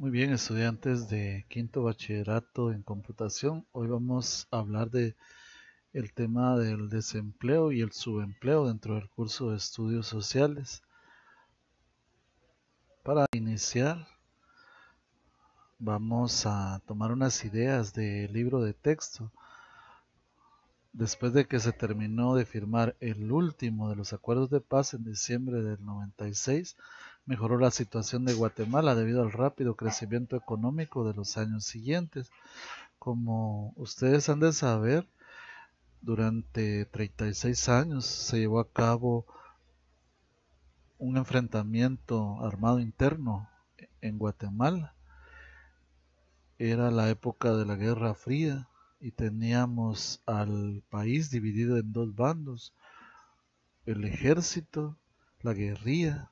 Muy bien, estudiantes de quinto bachillerato en computación. Hoy vamos a hablar de el tema del desempleo y el subempleo dentro del curso de estudios sociales. Para iniciar, vamos a tomar unas ideas del libro de texto. Después de que se terminó de firmar el último de los acuerdos de paz en diciembre del 96, mejoró la situación de Guatemala debido al rápido crecimiento económico de los años siguientes. Como ustedes han de saber, durante 36 años se llevó a cabo un enfrentamiento armado interno en Guatemala. Era la época de la Guerra Fría y teníamos al país dividido en dos bandos, el ejército, la guerrilla,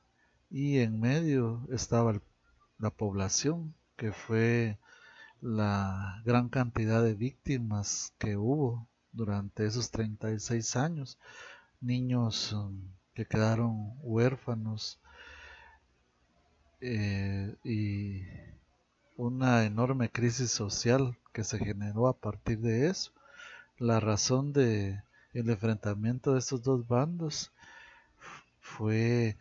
y en medio estaba la población, que fue la gran cantidad de víctimas que hubo durante esos 36 años, niños que quedaron huérfanos, y una enorme crisis social que se generó a partir de eso. La razón de el enfrentamiento de estos dos bandos fue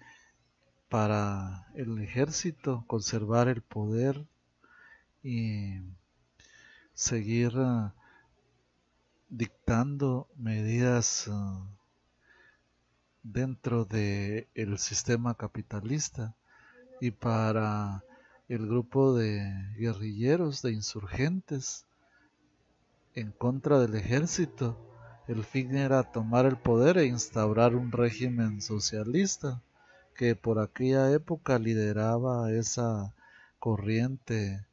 para el ejército conservar el poder y seguir dictando medidas dentro del sistema capitalista, y para el grupo de guerrilleros, de insurgentes en contra del ejército, el fin era tomar el poder e instaurar un régimen socialista que por aquella época lideraba esa corriente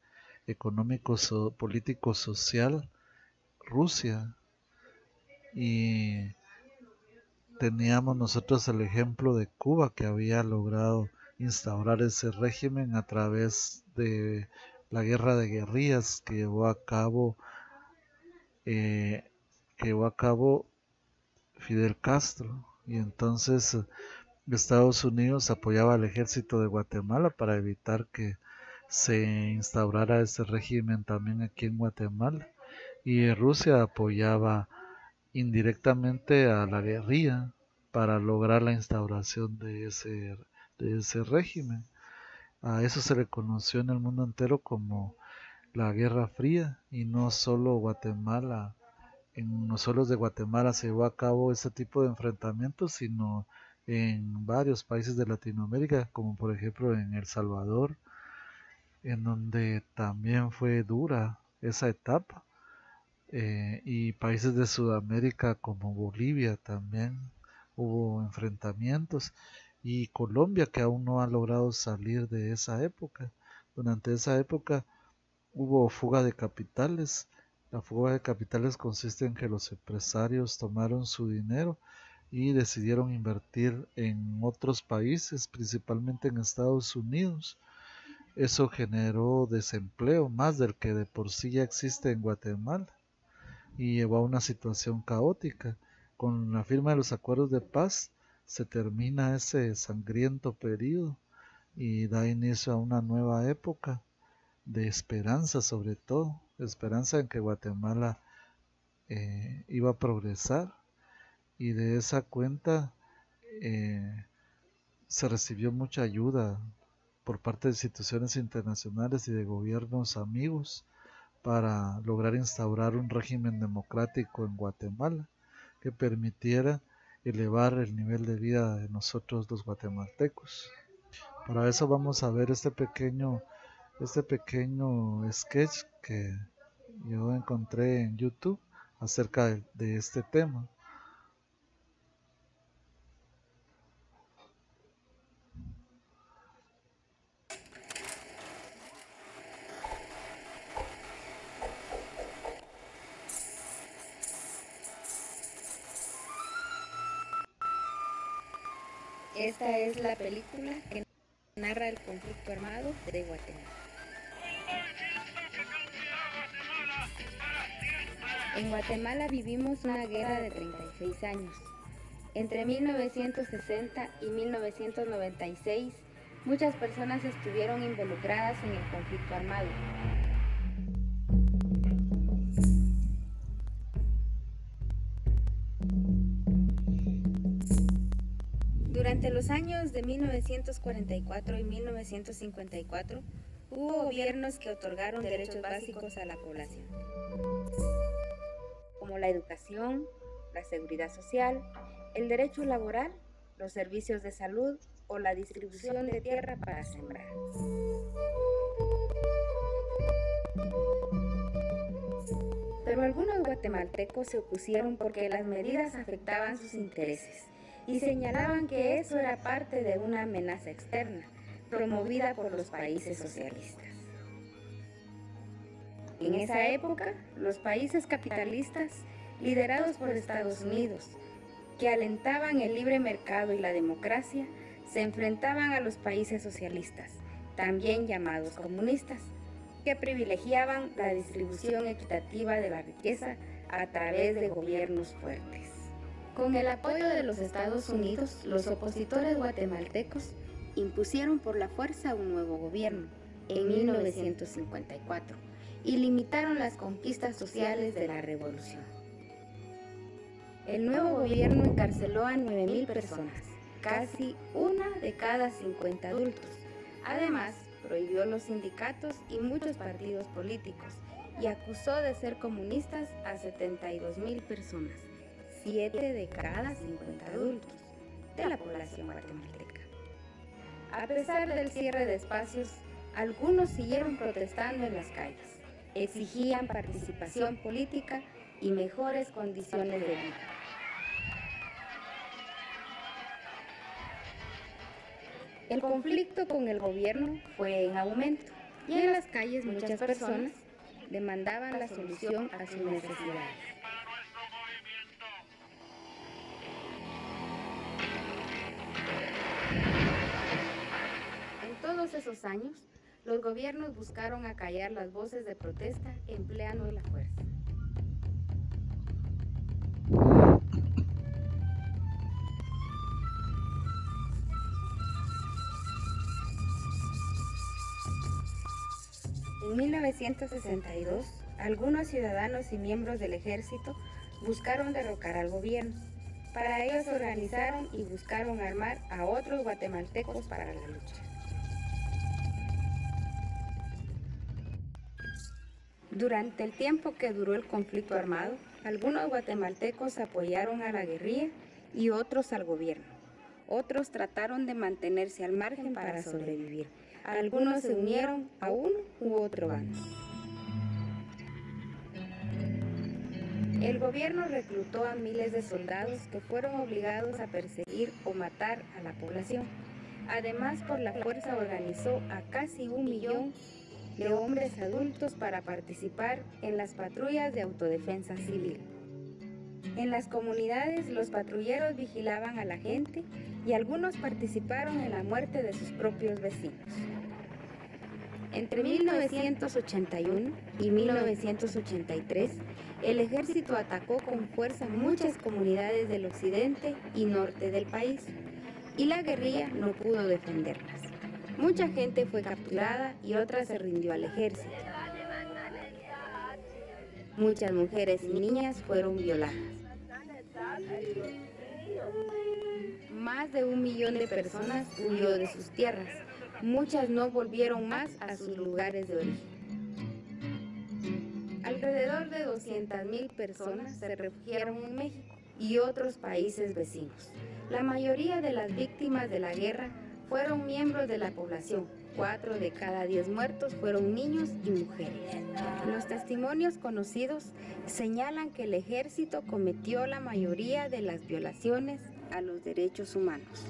económico-político-social, Rusia. Y teníamos nosotros el ejemplo de Cuba, que había logrado instaurar ese régimen a través de la guerra de guerrillas eh, que llevó a cabo Fidel Castro. Y entonces Estados Unidos apoyaba al ejército de Guatemala para evitar que se instaurara ese régimen también aquí en Guatemala. Y Rusia apoyaba indirectamente a la guerrilla para lograr la instauración de ese régimen. A eso se le conoció en el mundo entero como la Guerra Fría, y no solo Guatemala, en los suelos de Guatemala se llevó a cabo ese tipo de enfrentamientos, sino en varios países de Latinoamérica, como por ejemplo en El Salvador, en donde también fue dura esa etapa, y países de Sudamérica como Bolivia también hubo enfrentamientos, y Colombia, que aún no ha logrado salir de esa época. Durante esa época hubo fuga de capitales. La fuga de capitales consiste en que los empresarios tomaron su dinero y decidieron invertir en otros países, principalmente en Estados Unidos. Eso generó desempleo, más del que de por sí ya existe en Guatemala, y llevó a una situación caótica. Con la firma de los acuerdos de paz se termina ese sangriento periodo y da inicio a una nueva época de esperanza, sobre todo esperanza en que Guatemala iba a progresar. Y de esa cuenta eh, se recibió mucha ayuda por parte de instituciones internacionales y de gobiernos amigos para lograr instaurar un régimen democrático en Guatemala que permitiera elevar el nivel de vida de nosotros los guatemaltecos. Para eso vamos a ver este pequeño sketch que yo encontré en YouTube acerca de este tema. Esta es la película que narra el conflicto armado de Guatemala. En Guatemala vivimos una guerra de 36 años. Entre 1960 y 1996 Muchas personas estuvieron involucradas en el conflicto armado. Durante los años de 1944 y 1954, hubo gobiernos que otorgaron derechos básicos a la población, como la educación, la seguridad social, el derecho laboral, los servicios de salud o la distribución de tierra para sembrar. Pero algunos guatemaltecos se opusieron porque las medidas afectaban sus intereses y señalaban que eso era parte de una amenaza externa promovida por los países socialistas. En esa época, los países capitalistas, liderados por Estados Unidos, que alentaban el libre mercado y la democracia, se enfrentaban a los países socialistas, también llamados comunistas, que privilegiaban la distribución equitativa de la riqueza a través de gobiernos fuertes. Con el apoyo de los Estados Unidos, los opositores guatemaltecos impusieron por la fuerza un nuevo gobierno en 1954 y limitaron las conquistas sociales de la revolución. El nuevo gobierno encarceló a 9,000 personas, casi una de cada 50 adultos. Además, prohibió los sindicatos y muchos partidos políticos y acusó de ser comunistas a 72,000 personas, 7 de cada 50 adultos de la población guatemalteca. A pesar del cierre de espacios, algunos siguieron protestando en las calles, exigían participación política y mejores condiciones de vida. El conflicto con el gobierno fue en aumento y en las calles muchas personas demandaban la solución a sus necesidades. En todos esos años, los gobiernos buscaron acallar las voces de protesta empleando la fuerza. En 1962, algunos ciudadanos y miembros del ejército buscaron derrocar al gobierno. Para ello se organizaron y buscaron armar a otros guatemaltecos para la lucha. Durante el tiempo que duró el conflicto armado, algunos guatemaltecos apoyaron a la guerrilla y otros al gobierno. Otros trataron de mantenerse al margen para sobrevivir. Algunos se unieron a uno u otro bando. El gobierno reclutó a miles de soldados que fueron obligados a perseguir o matar a la población. Además, por la fuerza organizó a casi 1 millón de hombres adultos para participar en las patrullas de autodefensa civil. En las comunidades, los patrulleros vigilaban a la gente y algunos participaron en la muerte de sus propios vecinos. Entre 1981 y 1983, el ejército atacó con fuerza muchas comunidades del occidente y norte del país, y la guerrilla no pudo defenderlas. Mucha gente fue capturada y otra se rindió al ejército. Muchas mujeres y niñas fueron violadas. Más de 1 millón de personas huyó de sus tierras. Muchas no volvieron más a sus lugares de origen. Alrededor de 200,000 personas se refugiaron en México y otros países vecinos. La mayoría de las víctimas de la guerra fueron miembros de la población. 4 de cada 10 muertos fueron niños y mujeres. Los testimonios conocidos señalan que el ejército cometió la mayoría de las violaciones a los derechos humanos.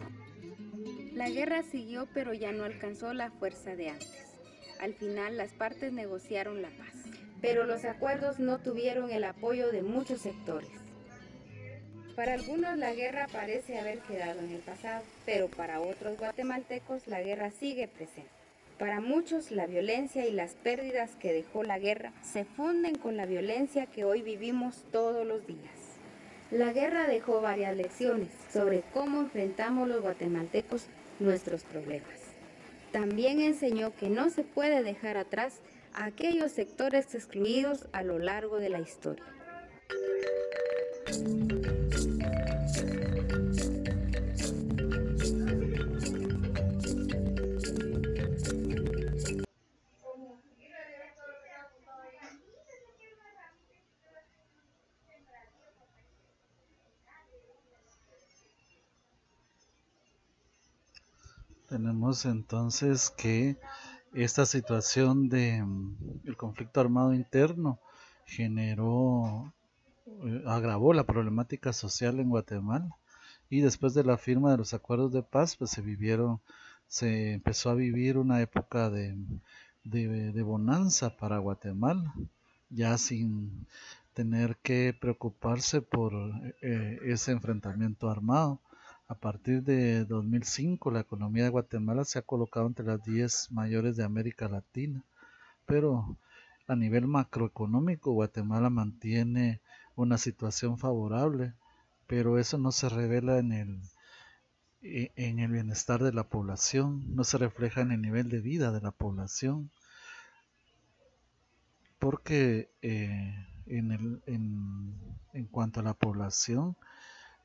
La guerra siguió, pero ya no alcanzó la fuerza de antes. Al final, las partes negociaron la paz, pero los acuerdos no tuvieron el apoyo de muchos sectores. Para algunos la guerra parece haber quedado en el pasado, pero para otros guatemaltecos la guerra sigue presente. Para muchos la violencia y las pérdidas que dejó la guerra se funden con la violencia que hoy vivimos todos los días. La guerra dejó varias lecciones sobre cómo enfrentamos los guatemaltecos nuestros problemas. También enseñó que no se puede dejar atrás a aquellos sectores excluidos a lo largo de la historia. Tenemos entonces que esta situación de el conflicto armado interno generó, agravó la problemática social en Guatemala, y después de la firma de los acuerdos de paz, pues se empezó a vivir una época de bonanza para Guatemala, ya sin tener que preocuparse por ese enfrentamiento armado. A partir de 2005, la economía de Guatemala se ha colocado entre las 10 mayores de América Latina, pero a nivel macroeconómico, Guatemala mantiene una situación favorable, pero eso no se revela en el bienestar de la población, no se refleja en el nivel de vida de la población, porque en cuanto a la población,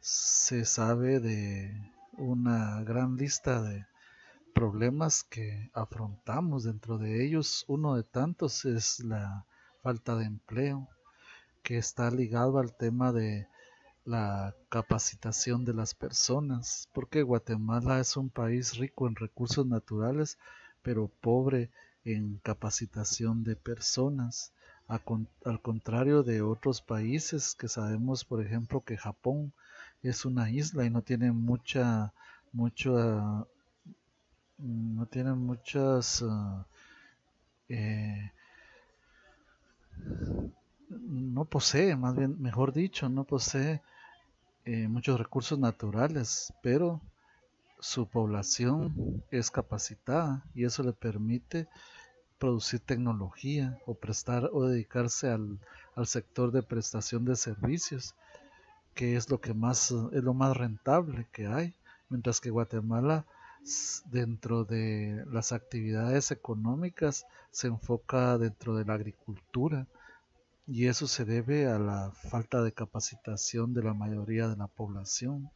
se sabe de una gran lista de problemas que afrontamos. Dentro de ellos, uno de tantos es la falta de empleo, que está ligado al tema de la capacitación de las personas, porque Guatemala es un país rico en recursos naturales, pero pobre en capacitación de personas, al contrario de otros países que sabemos, por ejemplo, que Japón es una isla y no tiene mucha, no tiene muchas, eh, no posee, más bien, mejor dicho, no posee muchos recursos naturales, pero su población es capacitada y eso le permite producir tecnología o prestar o dedicarse al sector de prestación de servicios, que es lo que más es lo más rentable que hay, mientras que Guatemala dentro de las actividades económicas se enfoca dentro de la agricultura, y eso se debe a la falta de capacitación de la mayoría de la población.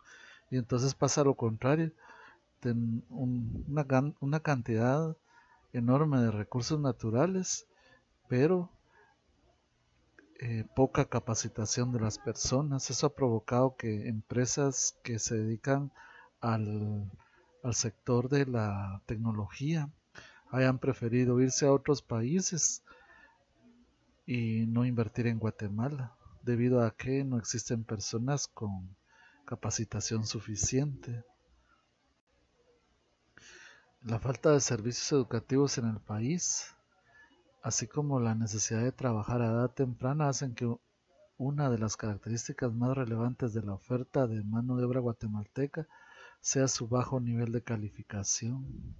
Y entonces pasa lo contrario, una cantidad enorme de recursos naturales, pero poca capacitación de las personas. Eso ha provocado que empresas que se dedican al sector de la tecnología hayan preferido irse a otros países y no invertir en Guatemala, debido a que no existen personas con capacitación suficiente. La falta de servicios educativos en el país, así como la necesidad de trabajar a edad temprana, hacen que una de las características más relevantes de la oferta de mano de obra guatemalteca sea su bajo nivel de calificación.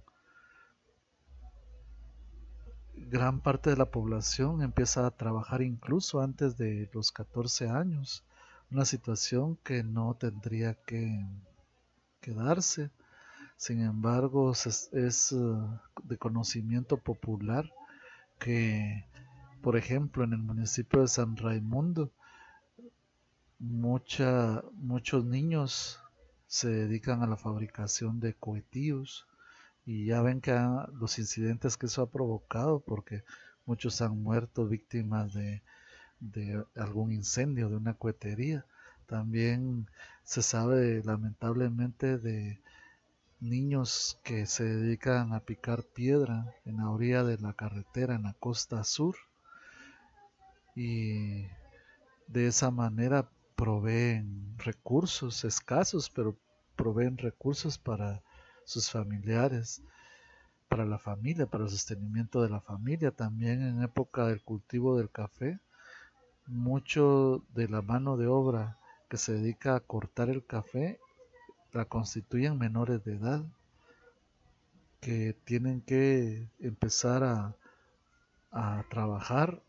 Gran parte de la población empieza a trabajar incluso antes de los 14 años, una situación que no tendría que darse. Sin embargo, es de conocimiento popular que, por ejemplo, en el municipio de San Raimundo, muchos niños se dedican a la fabricación de cohetillos, y ya ven que los incidentes que eso ha provocado, porque muchos han muerto víctimas de algún incendio de una cohetería. También se sabe lamentablemente de niños que se dedican a picar piedra en la orilla de la carretera en la costa sur, y de esa manera proveen recursos escasos, pero proveen recursos para sus familiares, para la familia, para el sostenimiento de la familia. También en época del cultivo del café, mucho de la mano de obra que se dedica a cortar el café la constituyen menores de edad, que tienen que empezar a trabajar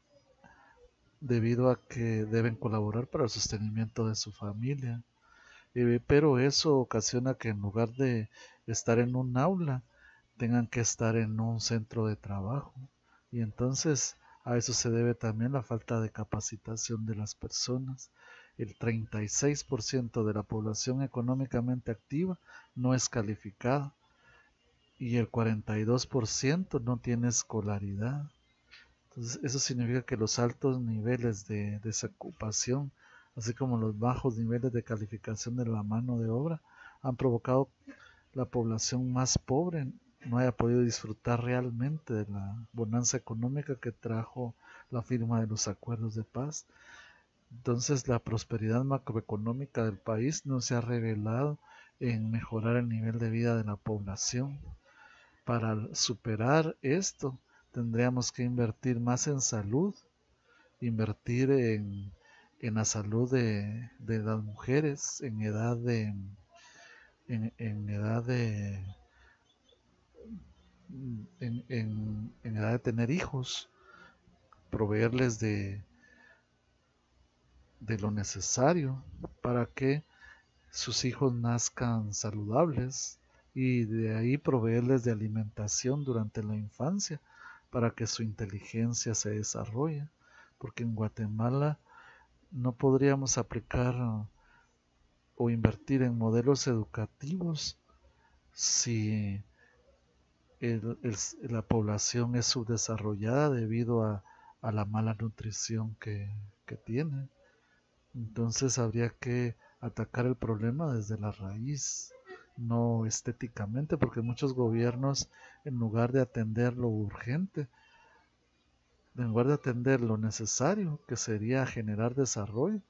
debido a que deben colaborar para el sostenimiento de su familia. Pero eso ocasiona que en lugar de estar en un aula, tengan que estar en un centro de trabajo. Y entonces a eso se debe también la falta de capacitación de las personas. El 36% de la población económicamente activa no es calificada y el 42% no tiene escolaridad. Entonces, eso significa que los altos niveles de desocupación, así como los bajos niveles de calificación de la mano de obra, han provocado la población más pobre no haya podido disfrutar realmente de la bonanza económica que trajo la firma de los acuerdos de paz. Entonces, la prosperidad macroeconómica del país no se ha revelado en mejorar el nivel de vida de la población. Para superar esto, tendríamos que invertir más en salud, invertir en la salud de las mujeres en edad en edad de en edad de tener hijos, proveerles de lo necesario para que sus hijos nazcan saludables y de ahí proveerles de alimentación durante la infancia para que su inteligencia se desarrolle, porque en Guatemala no podríamos aplicar o invertir en modelos educativos si la población es subdesarrollada debido a la mala nutrición que tiene. Entonces habría que atacar el problema desde la raíz, no estéticamente, porque muchos gobiernos, en lugar de atender lo urgente, en lugar de atender lo necesario, que sería generar desarrollo,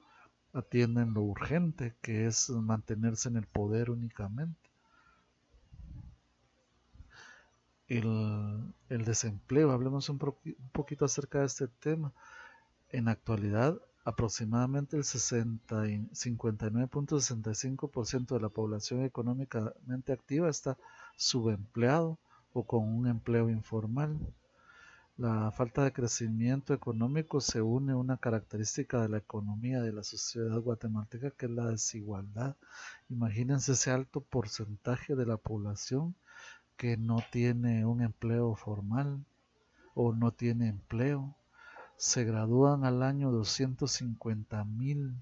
atienden lo urgente, que es mantenerse en el poder únicamente. El desempleo, hablemos un poquito acerca de este tema. En la actualidad, aproximadamente el 59.65% de la población económicamente activa está subempleado o con un empleo informal. La falta de crecimiento económico se une a una característica de la economía de la sociedad guatemalteca, que es la desigualdad. Imagínense ese alto porcentaje de la población que no tiene un empleo formal o no tiene empleo. Se gradúan al año 250,000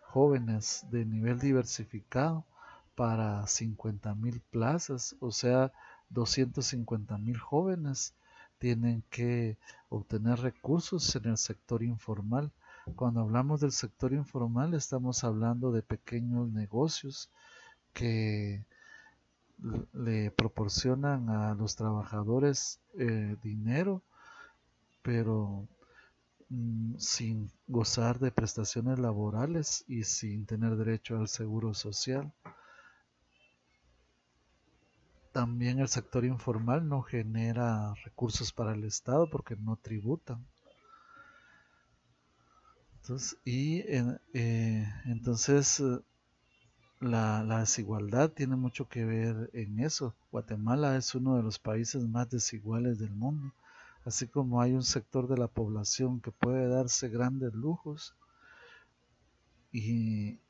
jóvenes de nivel diversificado para 50,000 plazas, o sea, 250,000 jóvenes tienen que obtener recursos en el sector informal. Cuando hablamos del sector informal, estamos hablando de pequeños negocios que le proporcionan a los trabajadores dinero, pero sin gozar de prestaciones laborales y sin tener derecho al seguro social. También el sector informal no genera recursos para el Estado porque no tributan. Entonces, la desigualdad tiene mucho que ver en eso. Guatemala es uno de los países más desiguales del mundo. Así como hay un sector de la población que puede darse grandes lujos y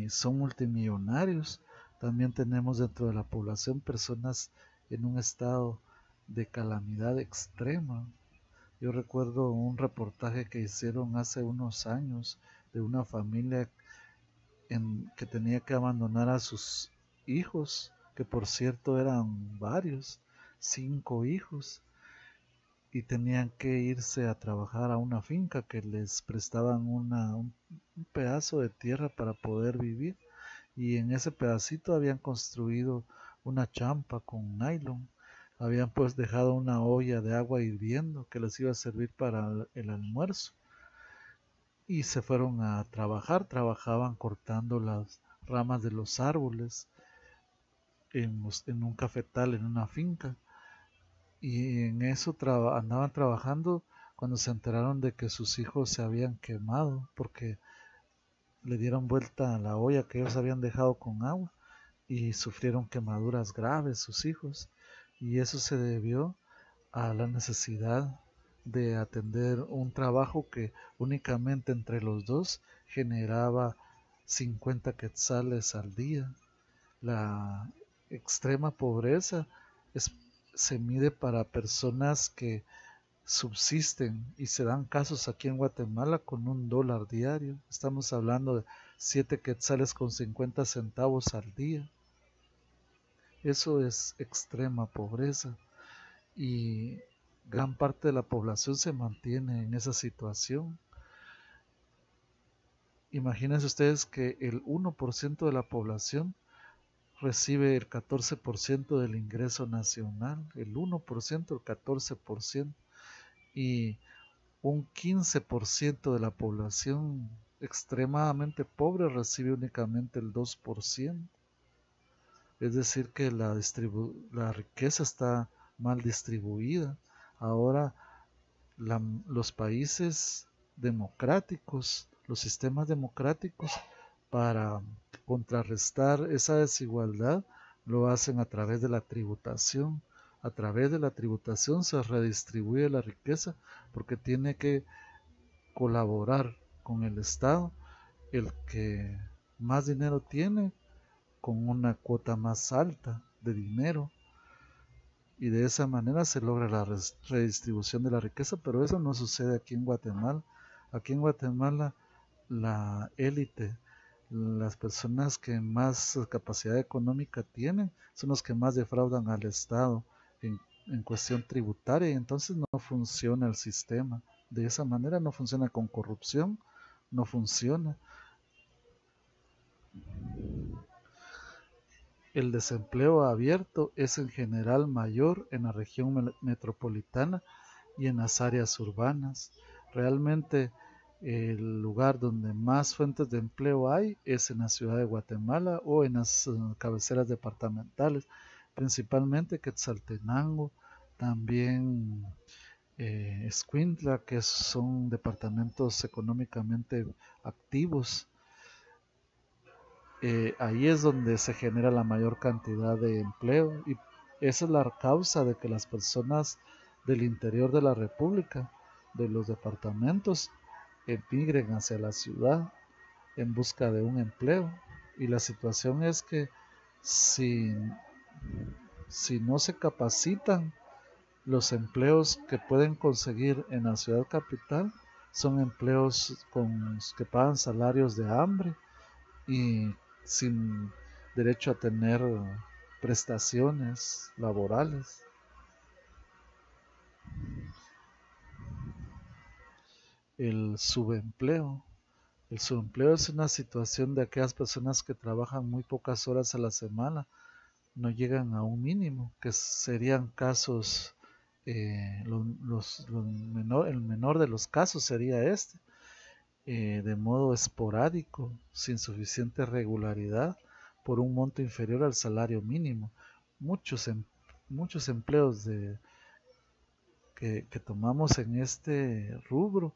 son multimillonarios, también tenemos dentro de la población personas en un estado de calamidad extrema. Yo recuerdo un reportaje que hicieron hace unos años de una familia que tenía que abandonar a sus hijos, que por cierto eran varios, 5 hijos, y tenían que irse a trabajar a una finca que les prestaban un pedazo de tierra para poder vivir, y en ese pedacito habían construido una champa con nylon, habían pues dejado una olla de agua hirviendo que les iba a servir para el almuerzo, y se fueron a trabajar. Trabajaban cortando las ramas de los árboles en un cafetal, en una finca, y en eso andaban trabajando cuando se enteraron de que sus hijos se habían quemado porque le dieron vuelta a la olla que ellos habían dejado con agua y sufrieron quemaduras graves sus hijos, y eso se debió a la necesidad de atender un trabajo que únicamente entre los dos generaba 50 quetzales al día. La extrema pobreza es, se mide para personas que subsisten, y se dan casos aquí en Guatemala con $1 diario. Estamos hablando de 7 quetzales con 50 centavos al día. Eso es extrema pobreza, y gran parte de la población se mantiene en esa situación. Imagínense ustedes que el 1% de la población recibe el 14% del ingreso nacional, el 1%, el 14%, y un 15% de la población extremadamente pobre recibe únicamente el 2%. Es decir, que la riqueza está mal distribuida. Ahora, los países democráticos, los sistemas democráticos, para contrarrestar esa desigualdad, lo hacen a través de la tributación. A través de la tributación se redistribuye la riqueza, porque tiene que colaborar con el Estado el que más dinero tiene, con una cuota más alta de dinero, y de esa manera se logra la redistribución de la riqueza. Pero eso no sucede aquí en Guatemala. Aquí en Guatemala, la élite, las personas que más capacidad económica tienen, son los que más defraudan al Estado en cuestión tributaria, y entonces no funciona el sistema. De esa manera no funciona, con corrupción no funciona. El desempleo abierto es en general mayor en la región metropolitana y en las áreas urbanas. Realmente el lugar donde más fuentes de empleo hay es en la ciudad de Guatemala o en las cabeceras departamentales, principalmente Quetzaltenango, también Escuintla, que son departamentos económicamente activos. Ahí es donde se genera la mayor cantidad de empleo, y esa es la causa de que las personas del interior de la República, de los departamentos, emigren hacia la ciudad en busca de un empleo. Y la situación es que si, si no se capacitan, los empleos que pueden conseguir en la ciudad capital son empleos que pagan salarios de hambre y sin derecho a tener prestaciones laborales. El subempleo. El subempleo es una situación de aquellas personas que trabajan muy pocas horas a la semana, no llegan a un mínimo, que serían casos, el menor de los casos sería este, de modo esporádico, sin suficiente regularidad, por un monto inferior al salario mínimo. Muchos, muchos empleos que tomamos en este rubro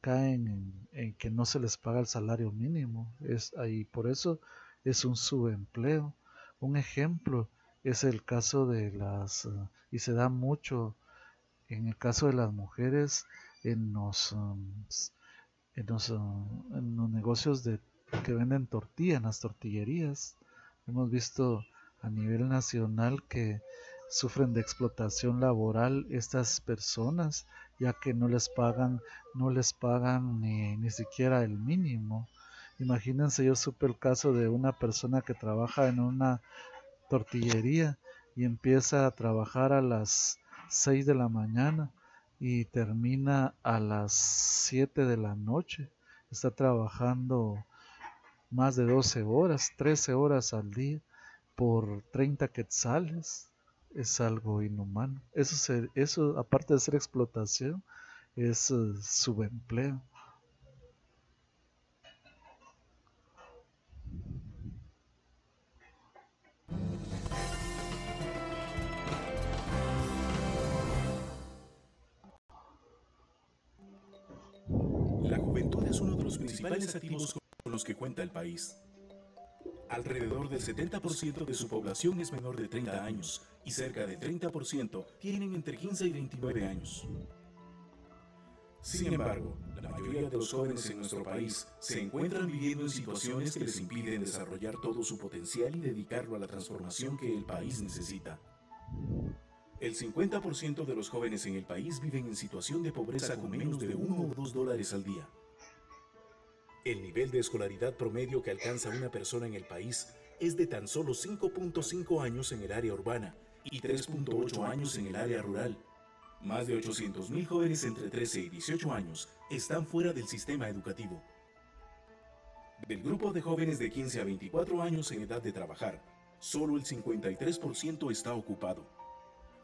caen en que no se les paga el salario mínimo. Por eso es un subempleo. Un ejemplo es el caso de y se da mucho en el caso de las mujeres en los negocios que venden tortilla, en las tortillerías. Hemos visto a nivel nacional que sufren de explotación laboral estas personas, ya que no les pagan ni siquiera el mínimo. Imagínense, yo supe el caso de una persona que trabaja en una tortillería y empieza a trabajar a las 6 de la mañana y termina a las 7 de la noche. Está trabajando más de 12 horas, 13 horas al día por 30 quetzales. Es algo inhumano. Eso aparte de ser explotación, es subempleo. La juventud es uno de los principales activos con los que cuenta el país. Alrededor del 70% de su población es menor de 30 años y cerca del 30% tienen entre 15 y 29 años. Sin embargo, la mayoría de los jóvenes en nuestro país se encuentran viviendo en situaciones que les impiden desarrollar todo su potencial y dedicarlo a la transformación que el país necesita. El 50% de los jóvenes en el país viven en situación de pobreza con menos de $1 o $2 al día. El nivel de escolaridad promedio que alcanza una persona en el país es de tan solo 5.5 años en el área urbana y 3.8 años en el área rural. Más de 800.000 jóvenes entre 13 y 18 años están fuera del sistema educativo. Del grupo de jóvenes de 15 a 24 años en edad de trabajar, solo el 53% está ocupado.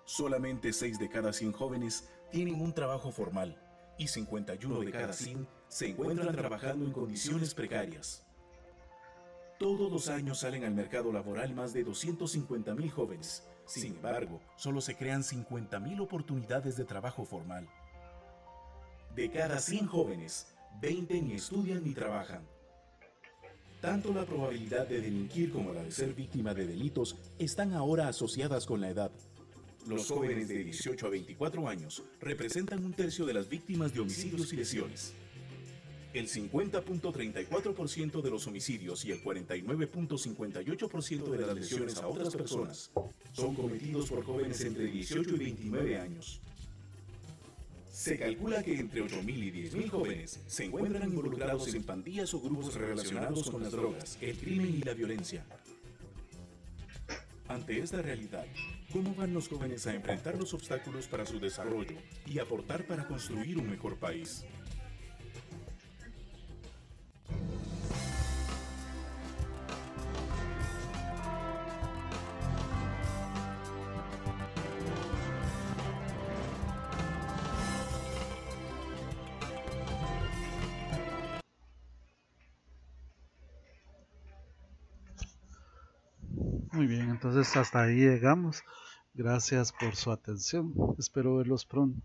Solamente 6 de cada 100 jóvenes tienen un trabajo formal y 51 de cada 100 se encuentran trabajando en condiciones precarias. Todos los años salen al mercado laboral más de 250.000 jóvenes. Sin embargo, solo se crean 50.000 oportunidades de trabajo formal. De cada 100 jóvenes, 20 ni estudian ni trabajan. Tanto la probabilidad de delinquir como la de ser víctima de delitos están ahora asociadas con la edad. Los jóvenes de 18 a 24 años representan un tercio de las víctimas de homicidios y lesiones. El 50.34% de los homicidios y el 49.58% de las lesiones a otras personas son cometidos por jóvenes entre 18 y 29 años. Se calcula que entre 8.000 y 10.000 jóvenes se encuentran involucrados en pandillas o grupos relacionados con las drogas, el crimen y la violencia. Ante esta realidad, ¿cómo van los jóvenes a enfrentar los obstáculos para su desarrollo y aportar para construir un mejor país? Muy bien, entonces hasta ahí llegamos. Gracias por su atención. Espero verlos pronto.